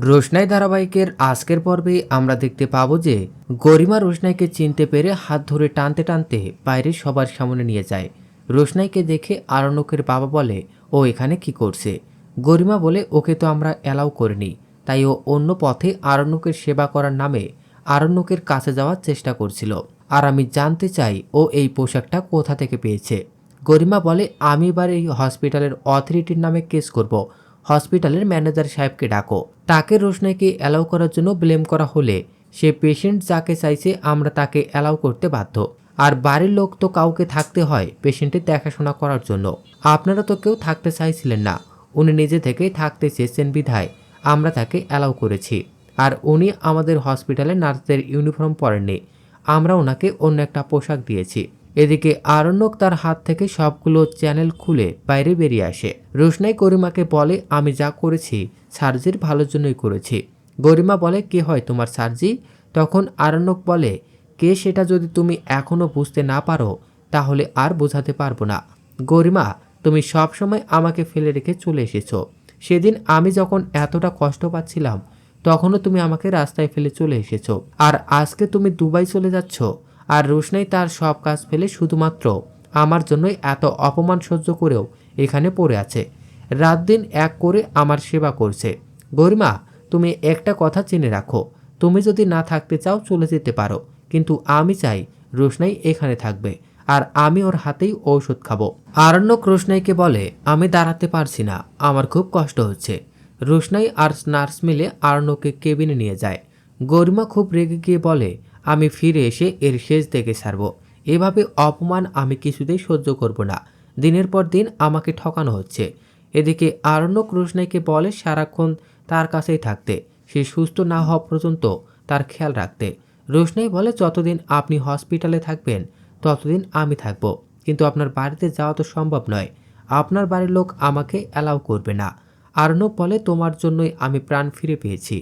রোশনাই ধারাবাহিকের আজকের পর্বে আমরা দেখতে পাবো যে গরিমা রোশনাইকে চিনতে পেরে হাত ধরে টানতে টানতে বাইরে সবার সামনে নিয়ে যায়। রোশনাইকে দেখে আরণ্যকের বাবা বলে, ও এখানে কি করছে? গরিমা বলে, ওকে তো আমরা অ্যালাউ করিনি, তাই ও অন্য পথে আরণ্যকের সেবা করার নামে আরণ্যকের কাছে যাওয়ার চেষ্টা করছিল। আর আমি জানতে চাই ও এই পোশাকটা কোথা থেকে পেয়েছে। গরিমা বলে, আমি এবার এই হসপিটালের অথরিটির নামে কেস করব। হসপিটালের ম্যানেজার সাহেবকে ডাকো। তাকে রোশনাইকে অ্যালাউ করার জন্য ব্লেম করা হলে সে পেশেন্ট যাকে চাইছে আমরা তাকে অ্যালাউ করতে বাধ্য। আর বাড়ির লোক তো কাউকে থাকতে হয় পেশেন্টের দেখাশোনা করার জন্য। আপনারা তো কেউ থাকতে চাইছিলেন না, উনি নিজে থেকেই থাকতে চেয়েছেন বিধায় আমরা তাকে অ্যালাউ করেছি। আর উনি আমাদের হসপিটালে নার্সদের ইউনিফর্ম পরেননি, আমরা ওনাকে অন্য একটা পোশাক দিয়েছি। এদিকে আরণ্যক তার হাত থেকে সবগুলো চ্যানেল খুলে বাইরে বেরিয়ে আসে। রোশনাই গরিমাকে বলে, আমি যা করেছি সার্জির ভালোর জন্যই করেছি। গরিমা বলে, কে হয় তোমার সার্জি? তখন আরণ্যক বলে, কে সেটা যদি তুমি এখনও বুঝতে না পারো তাহলে আর বোঝাতে পারবো না। গরিমা, তুমি সবসময় আমাকে ফেলে রেখে চলে এসেছো। সেদিন আমি যখন এতটা কষ্ট পাচ্ছিলাম তখনও তুমি আমাকে রাস্তায় ফেলে চলে এসেছো। আর আজকে তুমি দুবাই চলে যাচ্ছ। আর রোশনাই তার সব কাজ ফেলে শুধুমাত্র আমার জন্যই এত অপমান সহ্য করেও এখানে পড়ে আছে। রাত দিন এক করে আমার সেবা করছে। গরিমা, তুমি একটা কথা জেনে রাখো, তুমি যদি না থাকতে চাও চলে যেতে পারো, কিন্তু আমি চাই রোশনাই এখানে থাকবে আর আমি ওর হাতেই ঔষধ খাবো। আরণ্যক রোশনাইকে বলে, আমি দাঁড়াতে পারছি না, আমার খুব কষ্ট হচ্ছে। রোশনাই আর নার্স মিলে আরণ্যকে কেবিনে নিয়ে যায়। গরিমা খুব রেগে গিয়ে বলে, আমি ফিরে এসে এর শেষ দেখে ছাড়ব। এভাবে অপমান আমি কিছুতেই সহ্য করব না। দিনের পর দিন আমাকে ঠকানো হচ্ছে। এদিকে আরণ্যক রোশনাইকে বলে সারাক্ষণ তার কাছেই থাকতে, সে সুস্থ না হওয়া পর্যন্ত তার খেয়াল রাখতে। রোশনাই বলে, যতদিন আপনি হসপিটালে থাকবেন ততদিন আমি থাকব, কিন্তু আপনার বাড়িতে যাওয়া তো সম্ভব নয়, আপনার বাড়ির লোক আমাকে অ্যালাউ করবে না। আরণ্যক বলে, তোমার জন্যই আমি প্রাণ ফিরে পেয়েছি,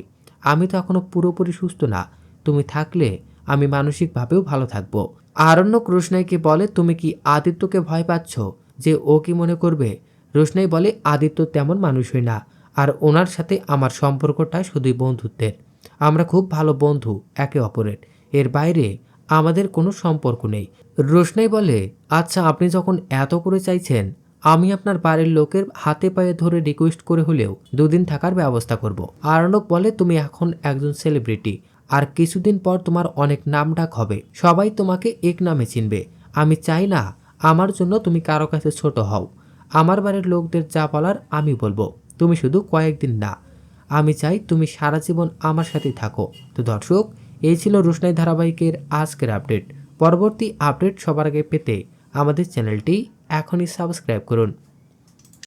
আমি তো এখনো পুরোপুরি সুস্থ না, তুমি থাকলে আমি মানসিকভাবেও ভালো থাকবো। আরণ্যক রোশনাইকে বলে, তুমি কি আদিত্যকে ভয় পাচ্ছ যে ও কি মনে করবে? রোশনাই বলে, আদিত্য তেমন মানুষই না, আর ওনার সাথে আমার সম্পর্কটা শুধুই বন্ধুত্বের, আমরা খুব ভালো বন্ধু একে অপরের, এর বাইরে আমাদের কোনো সম্পর্ক নেই। রোশনাই বলে, আচ্ছা আপনি যখন এত করে চাইছেন আমি আপনার বাড়ির লোকের হাতে পায়ে ধরে রিকোয়েস্ট করে হলেও দুদিন থাকার ব্যবস্থা করব। আরণ্যক বলে, তুমি এখন একজন সেলিব্রিটি, আর কিছুদিন পর তোমার অনেক নামডাক হবে, সবাই তোমাকে এক নামে চিনবে। আমি চাই না আমার জন্য তুমি কারো কাছে ছোট হও। আমার বাড়ির লোকদের যা বলার আমি বলবো, তুমি শুধু কয়েকদিন না, আমি চাই তুমি সারা জীবন আমার সাথেই থাকো। তো দর্শক, এই ছিল রোশনাই ধারাবাহিকের আজকের আপডেট। পরবর্তী আপডেট সবার আগে পেতে আমাদের চ্যানেলটি এখনই সাবস্ক্রাইব করুন।